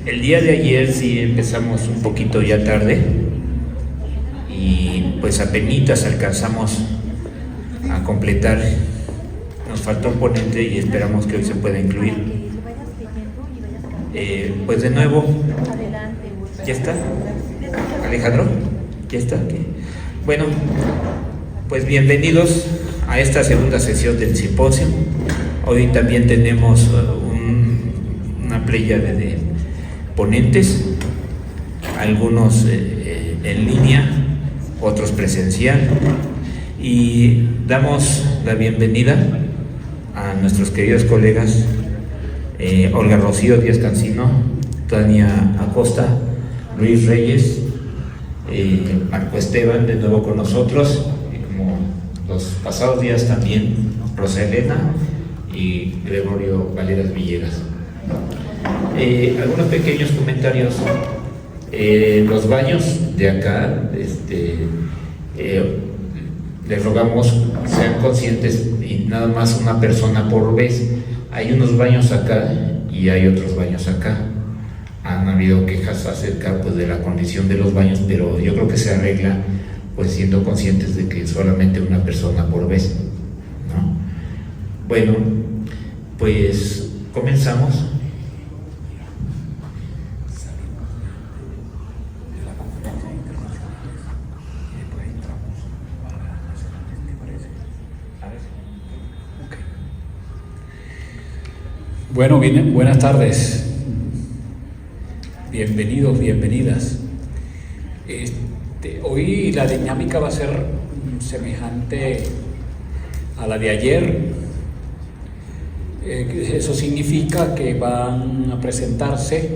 El día de ayer sí empezamos un poquito ya tarde y pues apenitas alcanzamos a completar. Nos faltó un ponente y esperamos que hoy se pueda incluir. Pues de nuevo, ¿ya está? ¿Alejandro? ¿Ya está? ¿Qué? Bueno, pues bienvenidos a esta segunda sesión del simposio. Hoy también tenemos una pléyade de ponentes, algunos en línea, otros presencial, y damos la bienvenida a nuestros queridos colegas Olga Rocío Díaz Cancino, Tania Acosta, Luis Reyes, Marco Esteban de nuevo con nosotros, y como los pasados días también Rosa Elena y Gregorio Valeras Villegas. Algunos pequeños comentarios. Los baños de acá, les rogamos sean conscientes y nada más una persona por vez. Hay unos baños acá y hay otros baños acá. Han habido quejas acerca pues de la condición de los baños, pero yo creo que se arregla pues siendo conscientes de que solamente una persona por vez, ¿no? Bueno, pues comenzamos. Bueno, bien, buenas tardes. Bienvenidos, bienvenidas. Hoy la dinámica va a ser semejante a la de ayer. Eso significa que van a presentarse,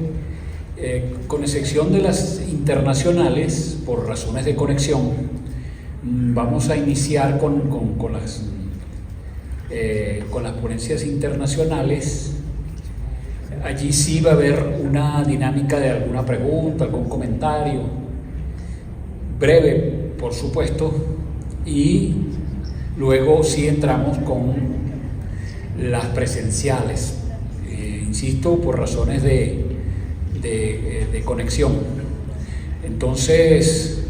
con excepción de las internacionales, por razones de conexión, vamos a iniciar con las ponencias internacionales. Allí sí va a haber una dinámica de alguna pregunta, algún comentario, breve, por supuesto, y luego sí entramos con las presenciales, insisto, por razones de conexión. Entonces,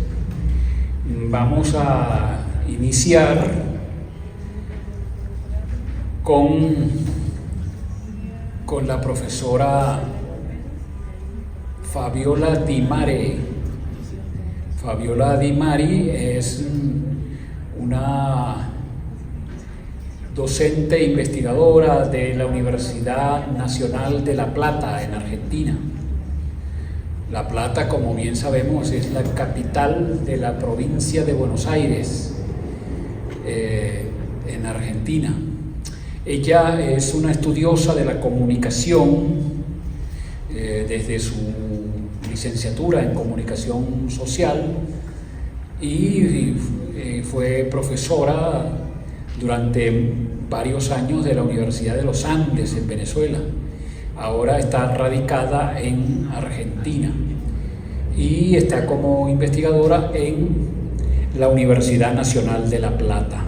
vamos a iniciar con la profesora Fabiola Di Mare. Fabiola Di Mare es una docente investigadora de la Universidad Nacional de La Plata en Argentina. La Plata, como bien sabemos, es la capital de la provincia de Buenos Aires, en Argentina. Ella es una estudiosa de la comunicación, desde su licenciatura en comunicación social, y fue profesora durante varios años de la Universidad de los Andes en Venezuela. Ahora está radicada en Argentina y está como investigadora en la Universidad Nacional de La Plata.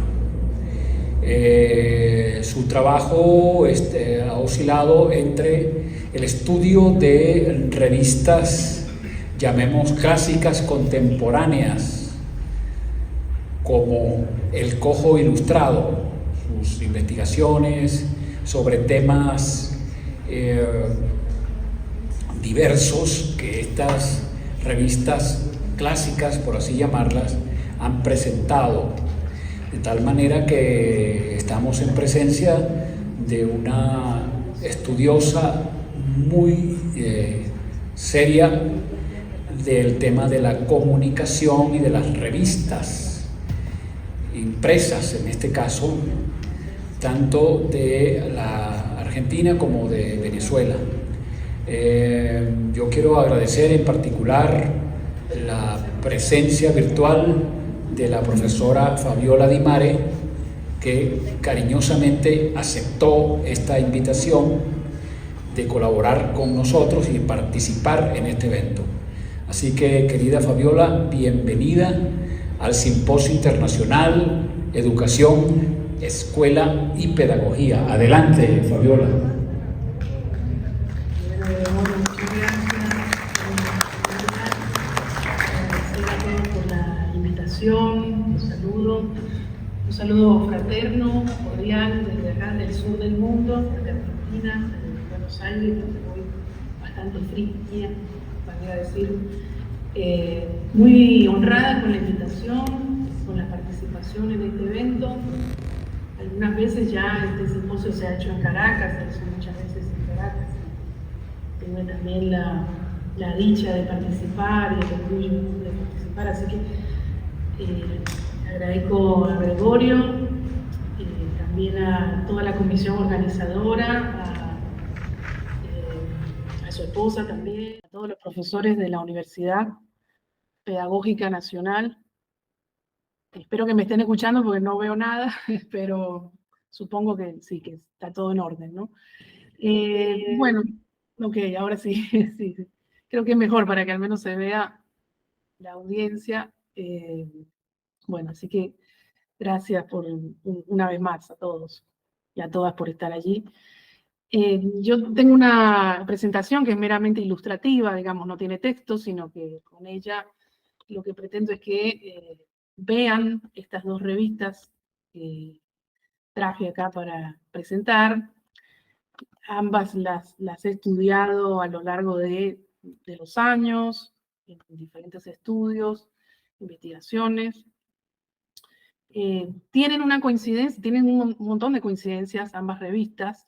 Su trabajo ha oscilado entre el estudio de revistas, llamemos clásicas contemporáneas, como El Cojo Ilustrado, sus investigaciones sobre temas diversos que estas revistas clásicas, por así llamarlas, han presentado. De tal manera que estamos en presencia de una estudiosa muy seria del tema de la comunicación y de las revistas impresas, en este caso, tanto de la Argentina como de Venezuela. Yo quiero agradecer en particular la presencia virtual de la profesora Fabiola Di Mare, que cariñosamente aceptó esta invitación de colaborar con nosotros y participar en este evento. Así que, querida Fabiola, bienvenida al Simposio Internacional Educación, Escuela y Pedagogía. Adelante, Fabiola. Muchas gracias. Un saludo fraterno, cordial, desde acá del sur del mundo, desde Argentina, desde Buenos Aires, donde voy bastante fría, para decir. Muy honrada con la invitación, con la participación en este evento. Algunas veces ya este simposio se ha hecho en Caracas, se hizo muchas veces en Caracas. Tengo también la dicha de participar y el orgullo de participar, así que agradezco a Gregorio, también a toda la comisión organizadora, a su esposa también, a todos los profesores de la Universidad Pedagógica Nacional. Espero que me estén escuchando porque no veo nada, pero supongo que sí, que está todo en orden, ¿no? Bueno, ok, ahora sí, sí, sí. Creo que es mejor para que al menos se vea la audiencia. Bueno, así que gracias por una vez más a todos y a todas por estar allí. Yo tengo una presentación que es meramente ilustrativa, digamos, no tiene texto, sino que con ella lo que pretendo es que vean estas dos revistas que traje acá para presentar. Ambas las he estudiado a lo largo de los años, en diferentes estudios, investigaciones. Tienen una coincidencia, tienen un montón de coincidencias ambas revistas,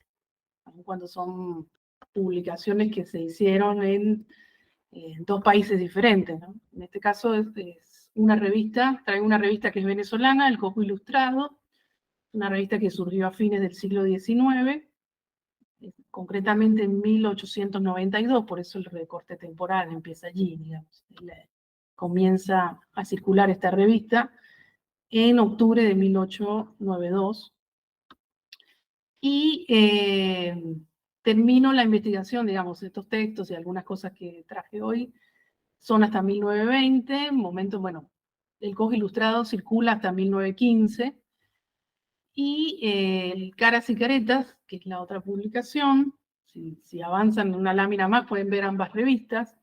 aun cuando son publicaciones que se hicieron en dos países diferentes, ¿no? En este caso es una revista, traigo una revista que es venezolana, El Cojo Ilustrado, una revista que surgió a fines del siglo XIX, concretamente en 1892, por eso el recorte temporal empieza allí, digamos. Comienza a circular esta revista en octubre de 1892, y termino la investigación, digamos, estos textos y algunas cosas que traje hoy, son hasta 1920, momento, bueno, el Cojo Ilustrado circula hasta 1915, y el Caras y Caretas, que es la otra publicación, si avanzan una lámina más pueden ver ambas revistas,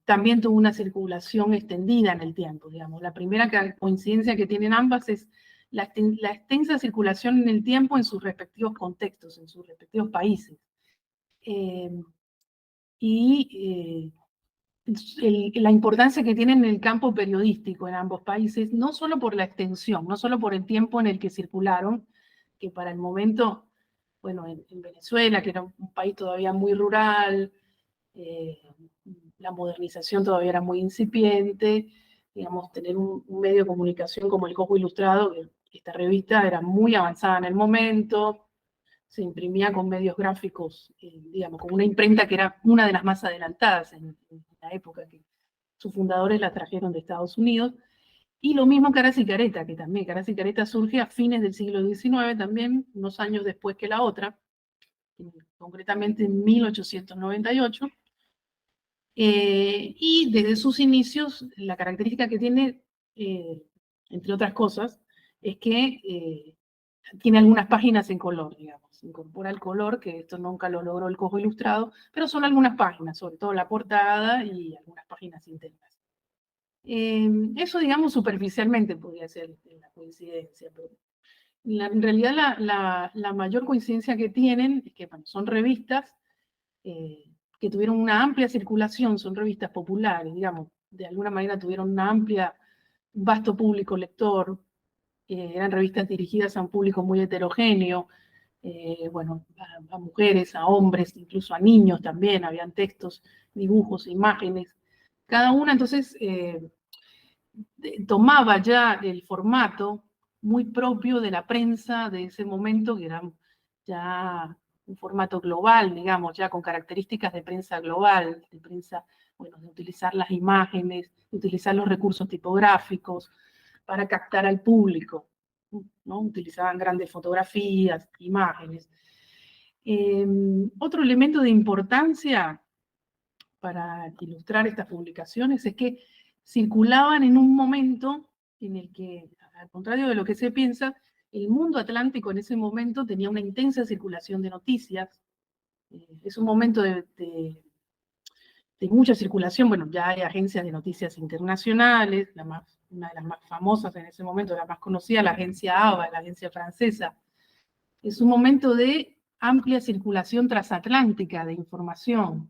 también tuvo una circulación extendida en el tiempo, digamos. La primera coincidencia que tienen ambas es la extensa circulación en el tiempo en sus respectivos contextos, en sus respectivos países. La importancia que tienen en el campo periodístico en ambos países, no solo por la extensión, no solo por el tiempo en el que circularon, que para el momento, bueno, en Venezuela, que era un país todavía muy rural, la modernización todavía era muy incipiente, digamos, tener un medio de comunicación como el Cojo Ilustrado, esta revista era muy avanzada en el momento, se imprimía con medios gráficos, digamos, con una imprenta que era una de las más adelantadas en la época, que sus fundadores la trajeron de Estados Unidos. Y lo mismo Caras y Careta, que también Caras y Careta surge a fines del siglo XIX, también unos años después que la otra, concretamente en 1898. Y desde sus inicios, la característica que tiene, entre otras cosas, es que tiene algunas páginas en color, digamos. Incorpora el color, que esto nunca lo logró el Cojo Ilustrado, pero son algunas páginas, sobre todo la portada y algunas páginas internas. Eso, digamos, superficialmente podría ser la coincidencia, pero en realidad la mayor coincidencia que tienen es que, bueno, son revistas que tuvieron una amplia circulación, son revistas populares, digamos, de alguna manera tuvieron una amplia, un vasto público lector, eran revistas dirigidas a un público muy heterogéneo, bueno, a mujeres, a hombres, incluso a niños también, habían textos, dibujos, imágenes, cada una entonces tomaba ya el formato muy propio de la prensa de ese momento, que era ya un formato global, digamos, ya con características de prensa global, de prensa, bueno, de utilizar las imágenes, de utilizar los recursos tipográficos para captar al público, ¿no? Utilizaban grandes fotografías, imágenes. Otro elemento de importancia para ilustrar estas publicaciones es que circulaban en un momento en el que, al contrario de lo que se piensa, el mundo atlántico en ese momento tenía una intensa circulación de noticias. Es un momento de mucha circulación. Bueno, ya hay agencias de noticias internacionales, la más una de las más famosas en ese momento, la más conocida, la agencia ABA, la agencia francesa. Es un momento de amplia circulación transatlántica de información.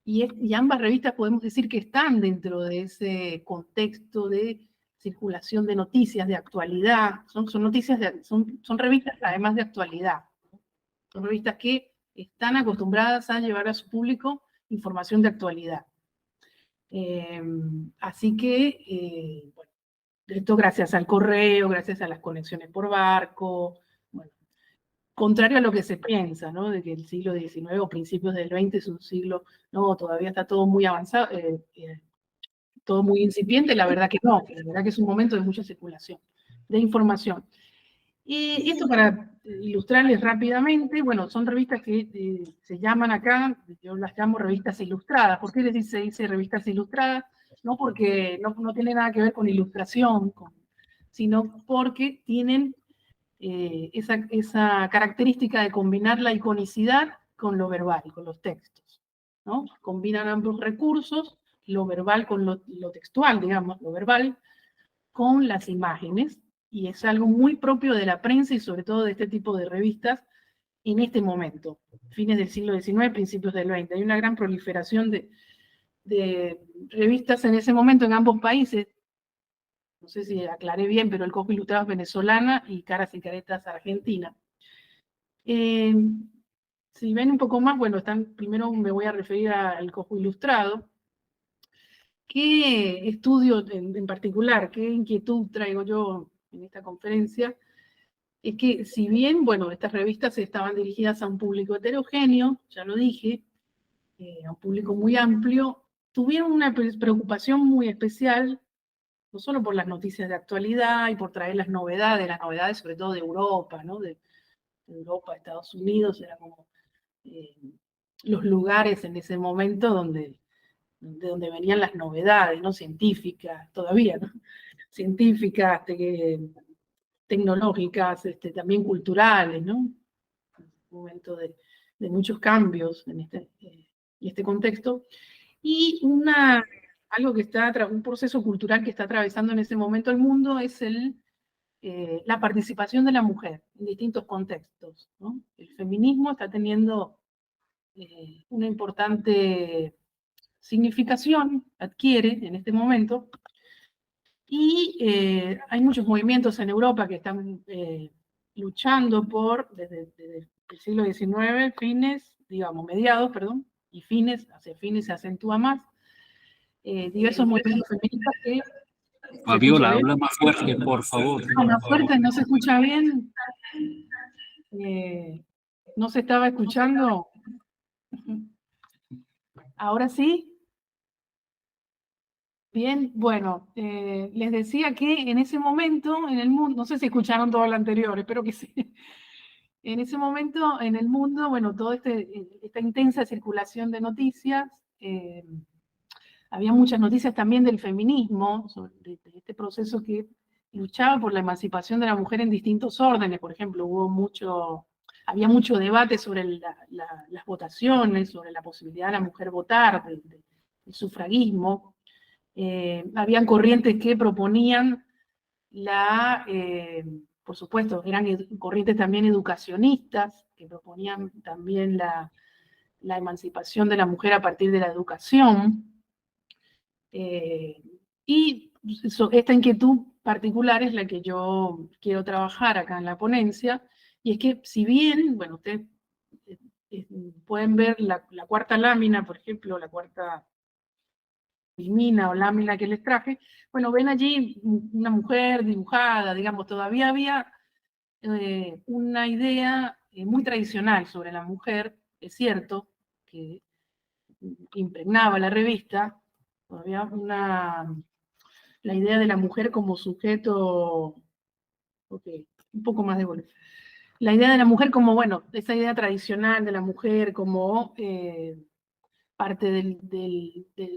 Y ambas revistas podemos decir que están dentro de ese contexto de circulación de noticias de actualidad. Son revistas además de actualidad. Son revistas que están acostumbradas a llevar a su público información de actualidad. Así que, bueno, esto gracias al correo, gracias a las conexiones por barco, bueno, contrario a lo que se piensa, ¿no? De que el siglo XIX o principios del XX es un siglo, no, todavía está todo muy avanzado, todo muy incipiente, la verdad que no, la verdad que es un momento de mucha circulación de información. Y esto para ilustrarles rápidamente, bueno, son revistas que se llaman acá, yo las llamo revistas ilustradas. ¿Por qué se dice revistas ilustradas? No porque no tiene nada que ver con ilustración, sino porque tienen esa característica de combinar la iconicidad con lo verbal, con los textos, ¿no? Combinan ambos recursos, lo verbal con lo textual, digamos, lo verbal, con las imágenes, y es algo muy propio de la prensa y sobre todo de este tipo de revistas en este momento, fines del siglo XIX, principios del XX. Hay una gran proliferación de revistas en ese momento en ambos países. No sé si aclaré bien, pero el Cojo Ilustrado es venezolana y Caras y Caretas argentina. Si ven un poco más, bueno, primero me voy a referir al Cojo Ilustrado. ¿Qué estudio en particular, qué inquietud traigo yo en esta conferencia? Es que si bien, bueno, estas revistas estaban dirigidas a un público heterogéneo, ya lo dije, a un público muy amplio, tuvieron una preocupación muy especial, no solo por las noticias de actualidad y por traer las novedades sobre todo de Europa, ¿no? De Europa, Estados Unidos, era como los lugares en ese momento de donde venían las novedades, ¿no? Científicas, todavía, ¿no? Científicas, tecnológicas, también culturales, ¿no? Un momento de muchos cambios en este contexto. Y algo que un proceso cultural que está atravesando en ese momento el mundo es la participación de la mujer en distintos contextos, ¿no? El feminismo está teniendo una importante significación, adquiere en este momento, y hay muchos movimientos en Europa que están luchando desde el siglo XIX, mediados, perdón, y hacia fines se acentúa más, diversos movimientos feministas que... Fabiola, habla más fuerte, por favor. No, más fuerte, no se escucha bien. No se estaba escuchando. ¿Ahora sí? Bien, bueno, les decía que en ese momento en el mundo, no sé si escucharon todo lo anterior, espero que sí. En ese momento en el mundo, bueno, toda esta intensa circulación de noticias, había muchas noticias también del feminismo, de este proceso que luchaba por la emancipación de la mujer en distintos órdenes. Por ejemplo, había mucho debate sobre las votaciones, sobre la posibilidad de la mujer votar, del sufragismo. Habían corrientes que proponían por supuesto, eran corrientes también educacionistas, que proponían también la emancipación de la mujer a partir de la educación. Y esta inquietud particular es la que yo quiero trabajar acá en la ponencia, y es que si bien, bueno, ustedes pueden ver la cuarta lámina, por ejemplo, la cuarta filmina o lámina que les traje, bueno, ven allí una mujer dibujada, digamos, todavía había una idea muy tradicional sobre la mujer, es cierto, que impregnaba la revista, todavía la idea de la mujer como sujeto, un poco más de golpe. La idea de la mujer como, bueno, esa idea tradicional de la mujer como parte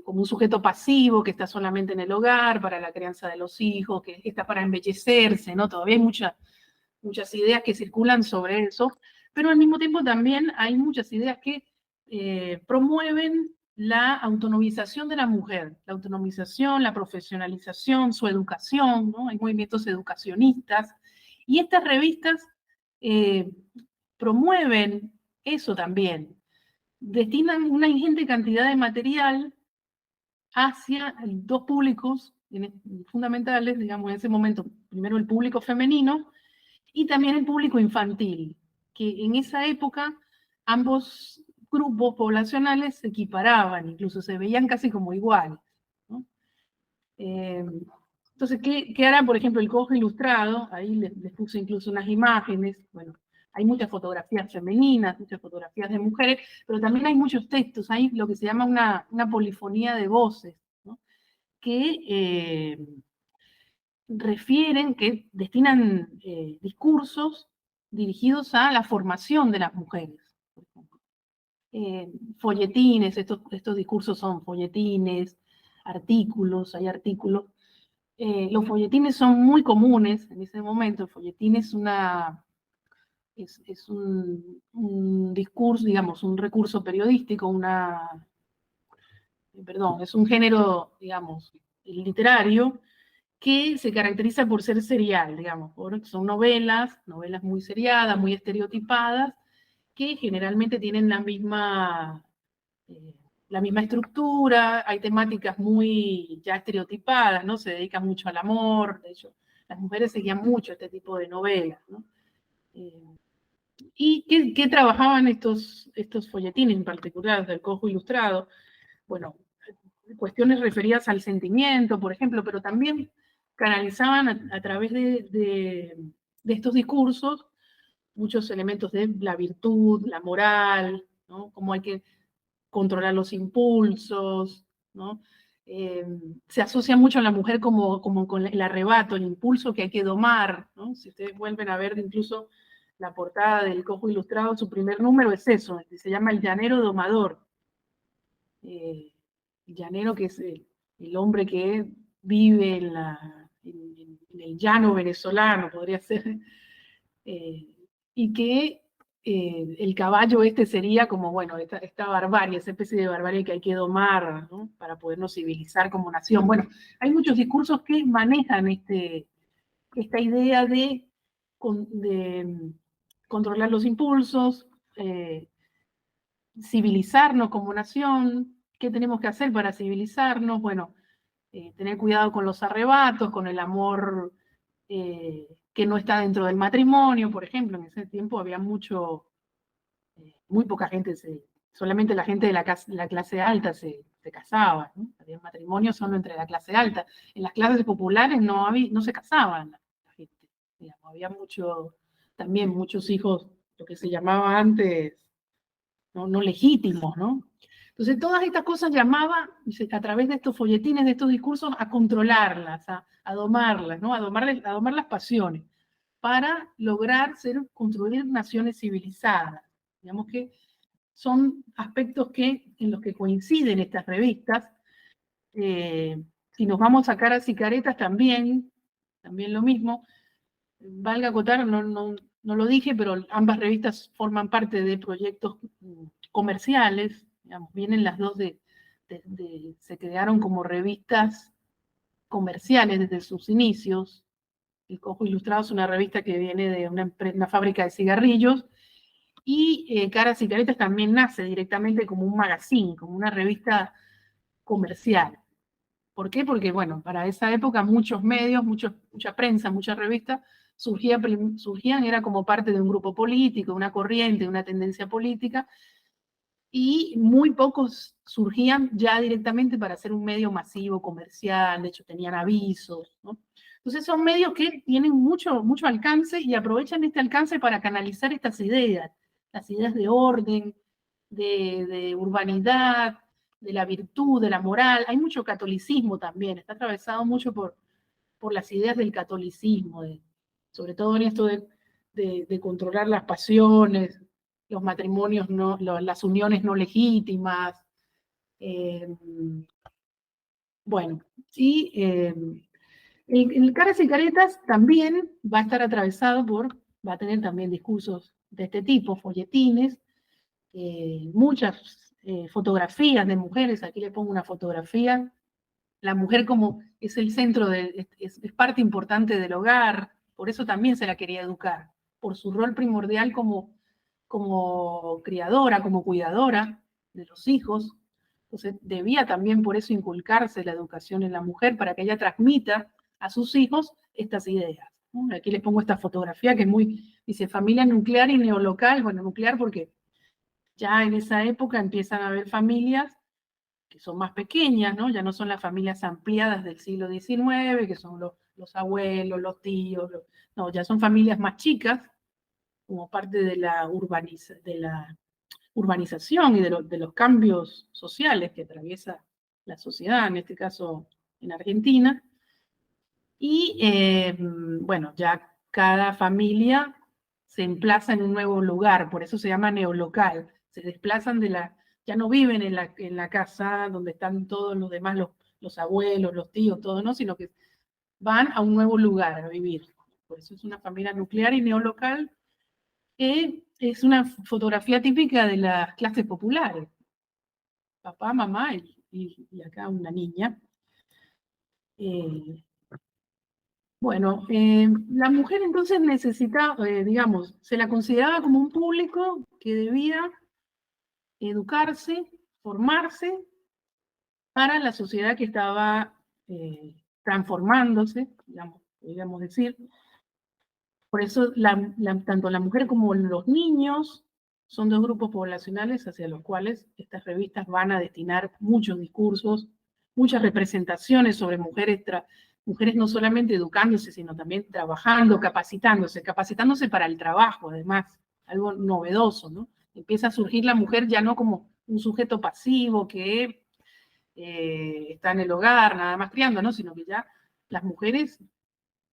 como un sujeto pasivo que está solamente en el hogar para la crianza de los hijos, que está para embellecerse, ¿no? Todavía hay muchas ideas que circulan sobre eso, pero al mismo tiempo también hay muchas ideas que promueven la autonomización de la mujer, la autonomización, la profesionalización, su educación, ¿no? Hay movimientos educacionistas, y estas revistas promueven eso también, destinan una ingente cantidad de material hacia dos públicos fundamentales, digamos, en ese momento, primero el público femenino y también el público infantil, que en esa época ambos grupos poblacionales se equiparaban, incluso se veían casi como iguales, ¿no? Entonces, ¿qué hará, por ejemplo, el Cojo Ilustrado? Ahí les puse incluso unas imágenes. Bueno, hay muchas fotografías femeninas, muchas fotografías de mujeres, pero también hay muchos textos, hay lo que se llama una polifonía de voces, ¿no? Que refieren, que destinan discursos dirigidos a la formación de las mujeres. Por ejemplo. Folletines, estos discursos son folletines, artículos, hay artículos. Los folletines son muy comunes en ese momento. El folletín es un discurso, digamos, un recurso periodístico, es un género, digamos, literario, que se caracteriza por ser serial, digamos, son novelas muy seriadas, muy estereotipadas, que generalmente tienen la misma estructura, hay temáticas muy ya estereotipadas, ¿no? Se dedica mucho al amor, de hecho, las mujeres seguían mucho este tipo de novelas, ¿no? ¿Y qué trabajaban estos folletines en particular del Cojo Ilustrado? Bueno, cuestiones referidas al sentimiento, por ejemplo, pero también canalizaban a través de estos discursos muchos elementos de la virtud, la moral, ¿no? Cómo hay que controlar los impulsos, ¿no? Se asocia mucho a la mujer como con el arrebato, el impulso que hay que domar, ¿no? Si ustedes vuelven a ver incluso la portada del Cojo Ilustrado, su primer número es eso, se llama El Llanero Domador. El llanero, que es el hombre que vive en el llano venezolano, podría ser, y que el caballo sería como, bueno, esta barbarie, esa especie de barbarie que hay que domar, ¿no? Para podernos civilizar como nación. Bueno, hay muchos discursos que manejan esta idea de controlar los impulsos, civilizarnos como nación. ¿Qué tenemos que hacer para civilizarnos? Bueno, tener cuidado con los arrebatos, con el amor que no está dentro del matrimonio, por ejemplo. En ese tiempo había muy poca gente, solamente la gente de la clase alta se casaba, ¿no? Había matrimonios solo entre la clase alta. En las clases populares no se casaban la gente. Digamos, había también muchos hijos, lo que se llamaba antes, no legítimos, ¿no? Entonces, todas estas cosas llamaban, a través de estos folletines, de estos discursos, a controlarlas, a domarlas, ¿no? A domar las pasiones, para lograr construir naciones civilizadas. Digamos que son aspectos en los que coinciden estas revistas. Si nos vamos a Caras y Caretas, también lo mismo. Valga acotar, no lo dije, pero ambas revistas forman parte de proyectos comerciales, digamos, vienen las dos se crearon como revistas comerciales desde sus inicios. El Cojo Ilustrado es una revista que viene de una fábrica de cigarrillos, y Caras y Caretas también nace directamente como un magazine, como una revista comercial. ¿Por qué? Porque, bueno, para esa época muchos medios, mucha prensa, muchas revistas surgían, era como parte de un grupo político, una corriente, una tendencia política, y muy pocos surgían ya directamente para ser un medio masivo, comercial, de hecho tenían avisos, ¿no? Entonces son medios que tienen mucho alcance y aprovechan este alcance para canalizar estas ideas, las ideas de orden, de urbanidad, de la virtud, de la moral. Hay mucho catolicismo también, está atravesado mucho por las ideas del catolicismo, sobre todo en esto de controlar las pasiones, los matrimonios, las uniones no legítimas. Bueno, y el Caras y Caretas también va a estar atravesado va a tener también discursos de este tipo, folletines, muchas fotografías de mujeres. Aquí les pongo una fotografía. La mujer como es el centro, es parte importante del hogar, por eso también se la quería educar, por su rol primordial como criadora, como cuidadora de los hijos. Entonces debía también por eso inculcarse la educación en la mujer para que ella transmita a sus hijos estas ideas, ¿no? Aquí les pongo esta fotografía que es muy, dice familia nuclear y neolocal. Bueno, nuclear porque ya en esa época empiezan a haber familias que son más pequeñas, ¿no? Ya no son las familias ampliadas del siglo XIX, que son los abuelos, los tíos, no, ya son familias más chicas, como parte de la urbanización y de los cambios sociales que atraviesa la sociedad, en este caso en Argentina. Y bueno, ya cada familia se emplaza en un nuevo lugar, por eso se llama neolocal. Se desplazan ya no viven en la casa donde están todos los demás, los abuelos, los tíos, todo, ¿no? Sino que van a un nuevo lugar a vivir. Por eso es una familia nuclear y neolocal. Es una fotografía típica de las clases populares. Papá, mamá y acá una niña. Bueno, la mujer entonces necesitaba, digamos, se la consideraba como un público que debía educarse, formarse para la sociedad que estaba transformándose, digamos, podríamos decir. Por eso tanto la mujer como los niños son dos grupos poblacionales hacia los cuales estas revistas van a destinar muchos discursos, muchas representaciones sobre mujeres no solamente educándose, sino también trabajando, capacitándose para el trabajo, además, algo novedoso, ¿no? Empieza a surgir la mujer ya no como un sujeto pasivo que está en el hogar, nada más criando, ¿no? Sino que ya las mujeres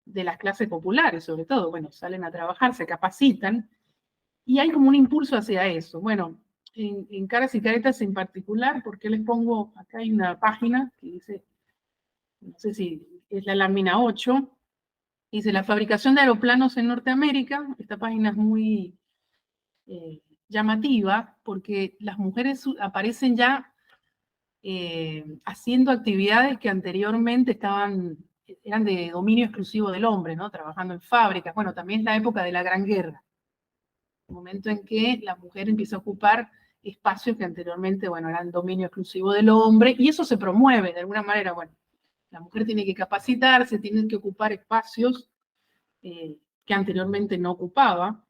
de las clases populares, sobre todo, bueno, salen a trabajar, se capacitan, y hay como un impulso hacia eso. Bueno, en Caras y Caretas en particular, porque les pongo, acá hay una página que dice, no sé si es la lámina 8, dice la fabricación de aeroplanos en Norteamérica. Esta página es muy llamativa porque las mujeres aparecen ya haciendo actividades que anteriormente eran de dominio exclusivo del hombre, ¿no? Trabajando en fábricas. Bueno, también es la época de la Gran Guerra, el momento en que la mujer empieza a ocupar espacios que anteriormente, bueno, eran dominio exclusivo del hombre, y eso se promueve de alguna manera. Bueno, la mujer tiene que capacitarse, tiene que ocupar espacios que anteriormente no ocupaba.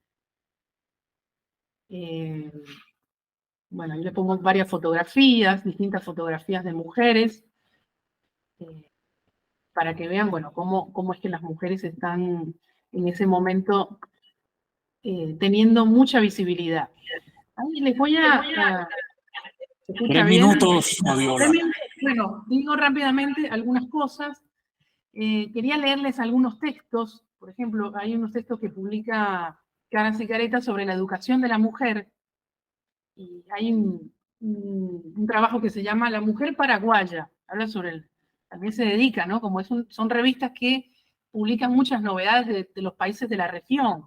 Bueno, yo les pongo varias fotografías, distintas fotografías de mujeres, para que vean, bueno, cómo es que las mujeres están en ese momento teniendo mucha visibilidad. Ahí les voy a ¿se escucha 3 bien? minutos, Fabiola. Bueno, digo rápidamente algunas cosas. Quería leerles algunos textos. Por ejemplo, hay unos textos que publica Caras y Caretas sobre la educación de la mujer. Y hay un trabajo que se llama La Mujer Paraguaya. Habla sobre también se dedica, ¿no? Como son revistas que publican muchas novedades de los países de la región.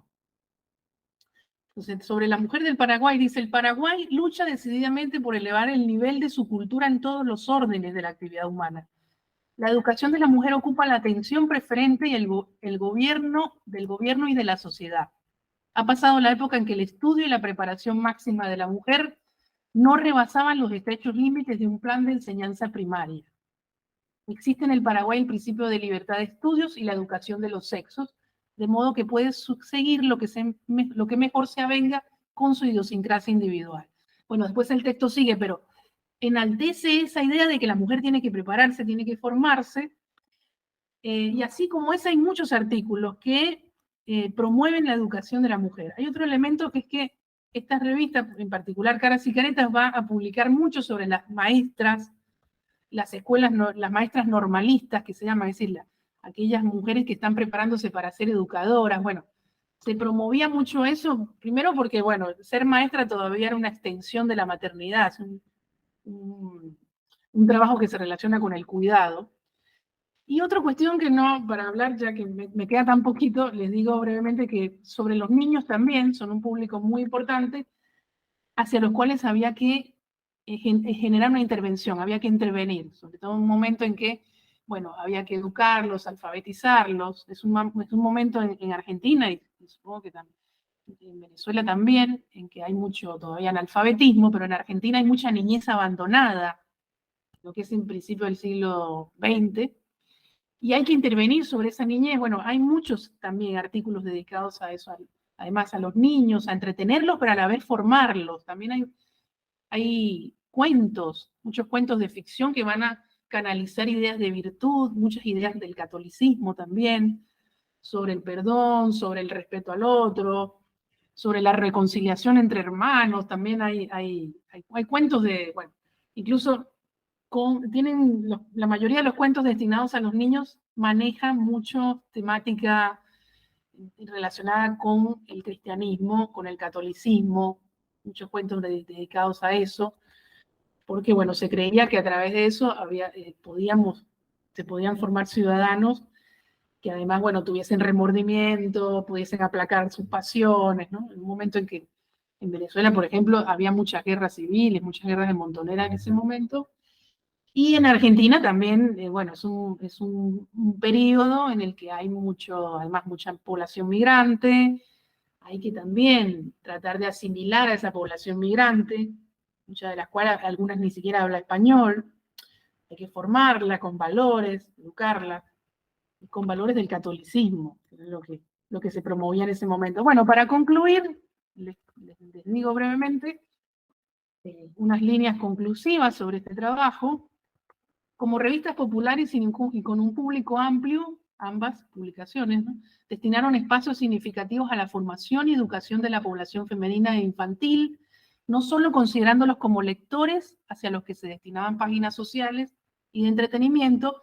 Entonces, sobre la mujer del Paraguay, dice: el Paraguay lucha decididamente por elevar el nivel de su cultura en todos los órdenes de la actividad humana. La educación de la mujer ocupa la atención preferente y el gobierno y de la sociedad. Ha pasado la época en que el estudio y la preparación máxima de la mujer no rebasaban los estrechos límites de un plan de enseñanza primaria. Existe en el Paraguay el principio de libertad de estudios y la educación de los sexos, de modo que puede seguir lo que mejor se avenga con su idiosincrasia individual. Bueno, después el texto sigue, pero enaltece esa idea de que la mujer tiene que prepararse, tiene que formarse, y así como esa hay muchos artículos que promueven la educación de la mujer. Hay otro elemento que es que esta revista, en particular Caras y Caretas, va a publicar mucho sobre las maestras, las maestras normalistas, que se llaman, es decir, aquellas mujeres que están preparándose para ser educadoras. Bueno, se promovía mucho eso, primero porque, bueno, ser maestra todavía era una extensión de la maternidad, es un trabajo que se relaciona con el cuidado. Y otra cuestión que no, para hablar, ya que me queda tan poquito, les digo brevemente que sobre los niños también son un público muy importante, hacia los cuales había que generar una intervención, había que intervenir, sobre todo en un momento en que, bueno, había que educarlos, alfabetizarlos. Es un momento en Argentina, y supongo que también en Venezuela también, en que hay mucho todavía analfabetismo, pero en Argentina hay mucha niñez abandonada, lo que es en principio del siglo XX, y hay que intervenir sobre esa niñez. Bueno, hay muchos también artículos dedicados a eso, además a los niños, a entretenerlos, pero a la vez formarlos. También hay cuentos, muchos cuentos de ficción que van a canalizar ideas de virtud, muchas ideas del catolicismo también, sobre el perdón, sobre el respeto al otro, sobre la reconciliación entre hermanos. También hay cuentos de, bueno, incluso la mayoría de los cuentos destinados a los niños manejan mucho temática relacionada con el cristianismo, con el catolicismo, muchos cuentos dedicados a eso, porque bueno, se creía que a través de eso se podían formar ciudadanos que además, bueno, tuviesen remordimiento, pudiesen aplacar sus pasiones, ¿no? En un momento en que en Venezuela, por ejemplo, había muchas guerras civiles, muchas guerras de Montonera en ese momento, y en Argentina también, bueno, es un periodo en el que hay además mucha población migrante. Hay que también tratar de asimilar a esa población migrante, muchas de las cuales algunas ni siquiera habla español. Hay que formarla con valores, educarla, con valores del catolicismo, que es lo que se promovía en ese momento. Bueno, para concluir, les digo brevemente unas líneas conclusivas sobre este trabajo. Como revistas populares y con un público amplio, ambas publicaciones, ¿no?, destinaron espacios significativos a la formación y educación de la población femenina e infantil, no solo considerándolos como lectores hacia los que se destinaban páginas sociales y de entretenimiento,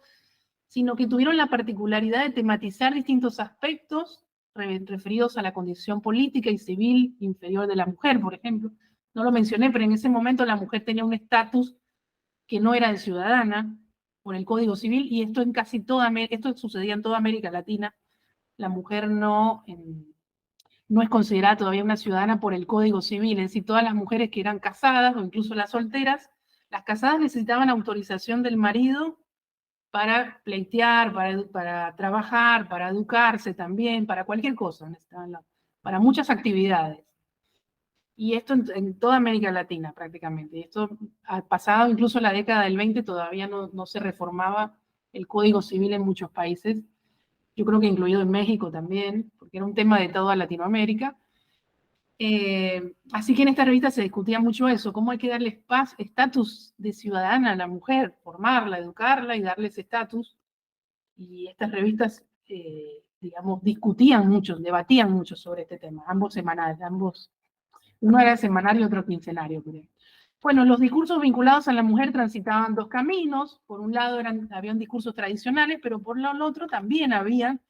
sino que tuvieron la particularidad de tematizar distintos aspectos referidos a la condición política y civil inferior de la mujer, por ejemplo. No lo mencioné, pero en ese momento la mujer tenía un estatus que no era de ciudadana por el Código Civil, y esto esto sucedía en toda América Latina. La mujer no es considerada todavía una ciudadana por el Código Civil, es decir, todas las mujeres que eran casadas, o incluso las solteras, las casadas necesitaban autorización del marido para pleitear, para trabajar, para educarse también, para cualquier cosa, para muchas actividades. Y esto en toda América Latina prácticamente. Esto ha pasado incluso la década del 20, todavía no se reformaba el Código Civil en muchos países. Yo creo que incluido en México también, porque era un tema de toda Latinoamérica. Así que en esta revista se discutía mucho eso, cómo hay que darle estatus de ciudadana a la mujer, formarla, educarla y darle ese estatus. Y estas revistas, digamos, discutían mucho, debatían mucho sobre este tema, ambos semanales, uno era semanal y otro quincenario, creo. Bueno, los discursos vinculados a la mujer transitaban dos caminos. Por un lado habían discursos tradicionales, pero por el otro también había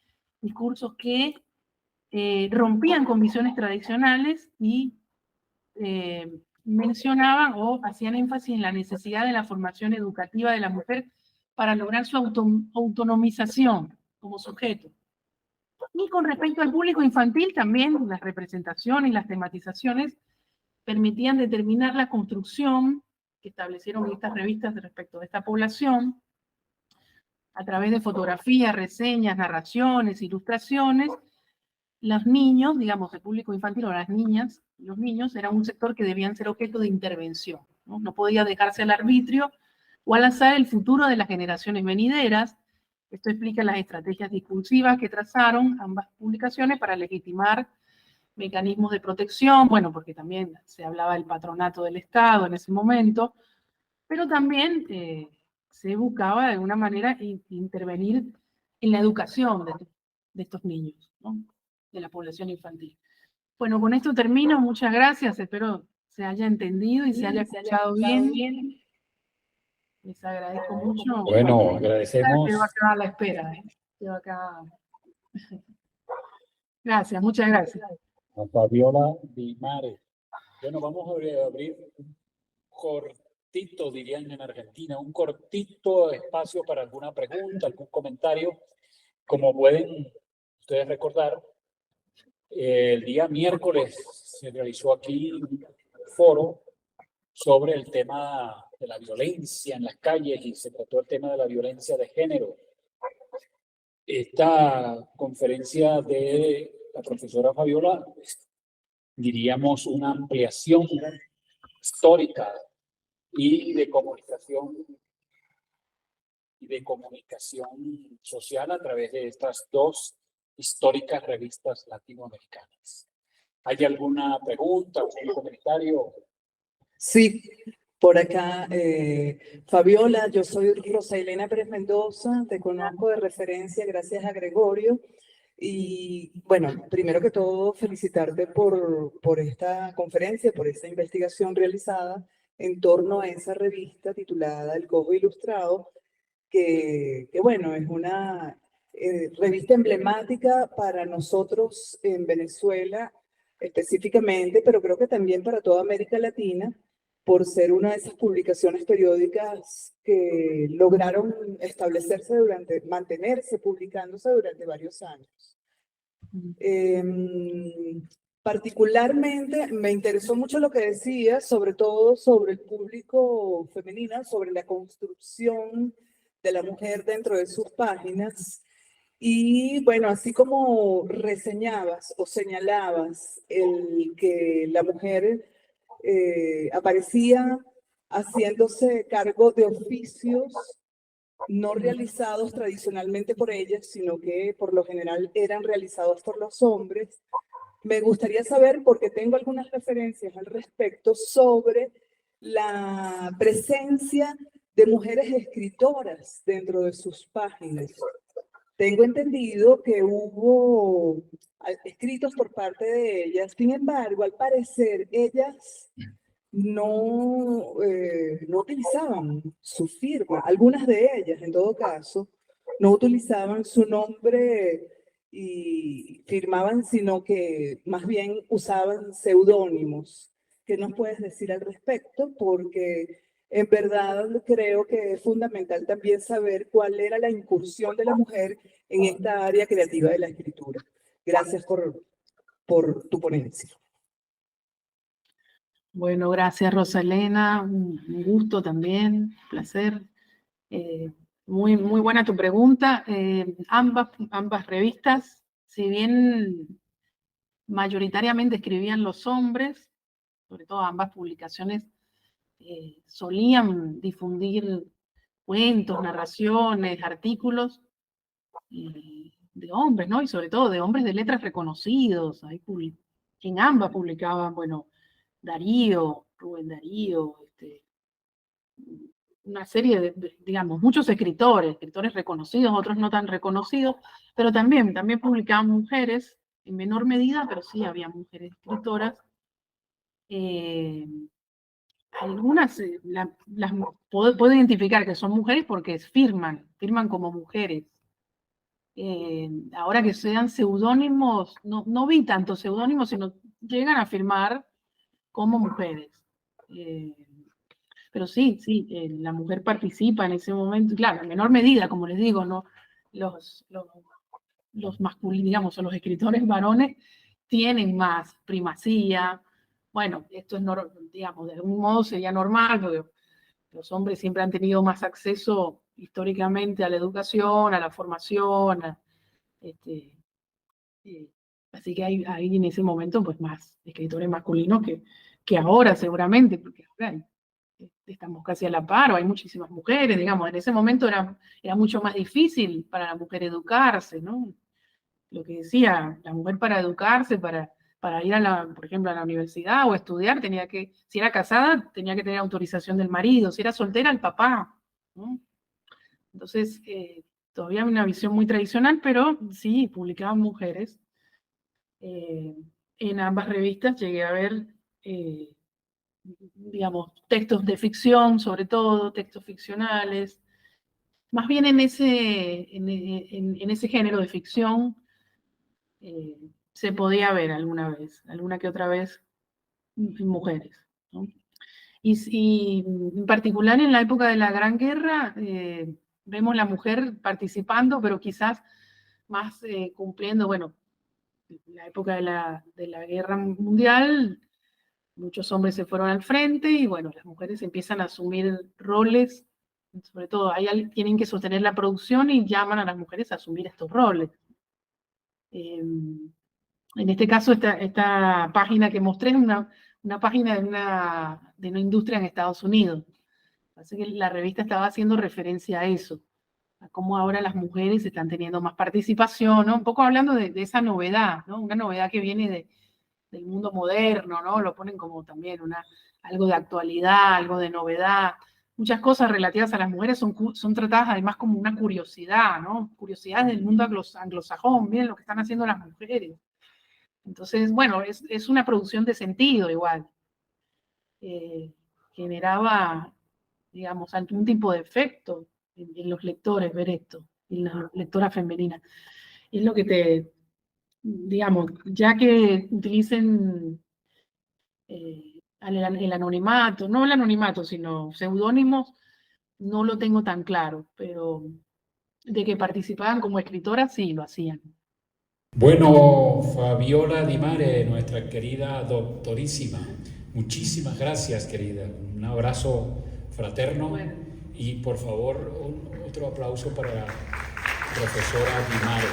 discursos que rompían con visiones tradicionales y mencionaban o hacían énfasis en la necesidad de la formación educativa de la mujer para lograr su autonomización como sujeto. Y con respecto al público infantil, también las representaciones y las tematizaciones permitían determinar la construcción que establecieron estas revistas respecto de esta población a través de fotografías, reseñas, narraciones, ilustraciones. Los niños, digamos, el público infantil o las niñas, los niños eran un sector que debían ser objeto de intervención, ¿no? No podía dejarse al arbitrio o al azar el futuro de las generaciones venideras. Esto explica las estrategias discursivas que trazaron ambas publicaciones para legitimar mecanismos de protección, bueno, porque también se hablaba del patronato del Estado en ese momento, pero también se buscaba de alguna manera intervenir en la educación de estos niños, ¿no?, de la población infantil. Bueno, con esto termino. Muchas gracias. Espero se haya entendido y se haya escuchado bien. Les agradezco mucho. Bueno, agradecemos. Quedo acá a la espera. Quedo acá. Gracias, muchas gracias. A Fabiola Di Mare. Bueno, vamos a abrir un cortito, dirían en Argentina, un cortito espacio para alguna pregunta, algún comentario. Como pueden ustedes recordar, el día miércoles se realizó aquí un foro sobre el tema de la violencia en las calles y se trató el tema de la violencia de género. Esta conferencia de la profesora Fabiola, diríamos una ampliación histórica y de comunicación social a través de estas dos históricas revistas latinoamericanas. ¿Hay alguna pregunta, algún comentario? Sí, por acá, Fabiola, yo soy Rosa Elena Pérez Mendoza, te conozco de referencia gracias a Gregorio. Y bueno, primero que todo, felicitarte por esta conferencia, por esta investigación realizada en torno a esa revista titulada El Cojo Ilustrado, que bueno, es una revista emblemática para nosotros en Venezuela específicamente, pero creo que también para toda América Latina, por ser una de esas publicaciones periódicas que lograron mantenerse publicándose durante varios años. Particularmente me interesó mucho lo que decía, sobre todo sobre el público femenino, sobre la construcción de la mujer dentro de sus páginas. Y bueno, así como reseñabas o señalabas el que la mujer aparecía haciéndose cargo de oficios no realizados tradicionalmente por ellas, sino que por lo general eran realizados por los hombres. Me gustaría saber, porque tengo algunas referencias al respecto, sobre la presencia de mujeres escritoras dentro de sus páginas. Tengo entendido que hubo escritos por parte de ellas, sin embargo, al parecer, ellas no utilizaban su firma. Algunas de ellas, en todo caso, no utilizaban su nombre y firmaban, sino que más bien usaban seudónimos. ¿Qué nos puedes decir al respecto? Porque en verdad creo que es fundamental también saber cuál era la incursión de la mujer en esta área creativa de la escritura. Gracias por tu ponencia. Bueno, gracias Rosalena, un gusto también, un placer. Muy buena tu pregunta. Ambas revistas, si bien mayoritariamente escribían los hombres, sobre todo ambas publicaciones solían difundir cuentos, narraciones, artículos de hombres, ¿no? Y sobre todo de hombres de letras reconocidos. Ahí en ambas publicaban, bueno, Darío, Rubén Darío, una serie de, digamos, muchos escritores reconocidos, otros no tan reconocidos, pero también publicaban mujeres, en menor medida, pero sí había mujeres escritoras. Algunas las puedo identificar que son mujeres porque firman como mujeres. Ahora que sean seudónimos, no vi tantos seudónimos, sino llegan a firmar como mujeres. Pero sí, la mujer participa en ese momento, claro, en menor medida, como les digo, ¿no? Los masculinos, digamos, o los escritores varones tienen más primacía. Bueno, esto es, digamos, de algún modo sería normal, porque los hombres siempre han tenido más acceso históricamente a la educación, a la formación, así que hay en ese momento pues más escritores masculinos que ahora seguramente, porque ahora estamos casi a la par, o hay muchísimas mujeres, digamos, en ese momento era mucho más difícil para la mujer educarse, ¿no? Lo que decía, la mujer para educarse, para ir por ejemplo, a la universidad o estudiar, si era casada, tenía que tener autorización del marido, si era soltera, el papá, ¿no? Entonces, todavía una visión muy tradicional, pero sí, publicaban mujeres. En ambas revistas llegué a ver, digamos, textos de ficción, sobre todo, textos ficcionales. Más bien en ese género de ficción se podía ver alguna que otra vez, mujeres, ¿no? Y en particular en la época de la Gran Guerra, vemos la mujer participando, pero quizás más cumpliendo, bueno, la época de la Guerra Mundial, muchos hombres se fueron al frente y bueno, las mujeres empiezan a asumir roles, sobre todo tienen que sostener la producción y llaman a las mujeres a asumir estos roles. En este caso, esta página que mostré es una página de una industria en Estados Unidos. Así que la revista estaba haciendo referencia a eso, a cómo ahora las mujeres están teniendo más participación, ¿no? Un poco hablando de esa novedad, ¿no? Una novedad que viene del mundo moderno, ¿no? Lo ponen como también algo de actualidad, algo de novedad. Muchas cosas relativas a las mujeres son tratadas además como una curiosidad, ¿no? Curiosidades del mundo anglosajón, miren lo que están haciendo las mujeres. Entonces, bueno, es una producción de sentido igual. Generaba, digamos, algún tipo de efecto en los lectores ver esto, en las lectoras femeninas. Es lo que digamos, ya que utilicen el anonimato, no el anonimato, sino seudónimos, no lo tengo tan claro, pero de que participaban como escritoras, sí, lo hacían. Bueno, Fabiola Di Mare, nuestra querida doctorísima, muchísimas gracias, querida. Un abrazo fraterno. Bueno. Y por favor, otro aplauso para la profesora Di Mare.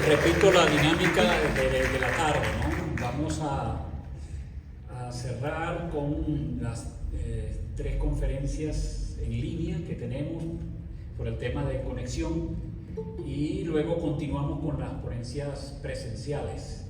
Repito la dinámica de la tarde, ¿no? Vamos a cerrar con las 3 conferencias en línea que tenemos por el tema de conexión y luego continuamos con las ponencias presenciales.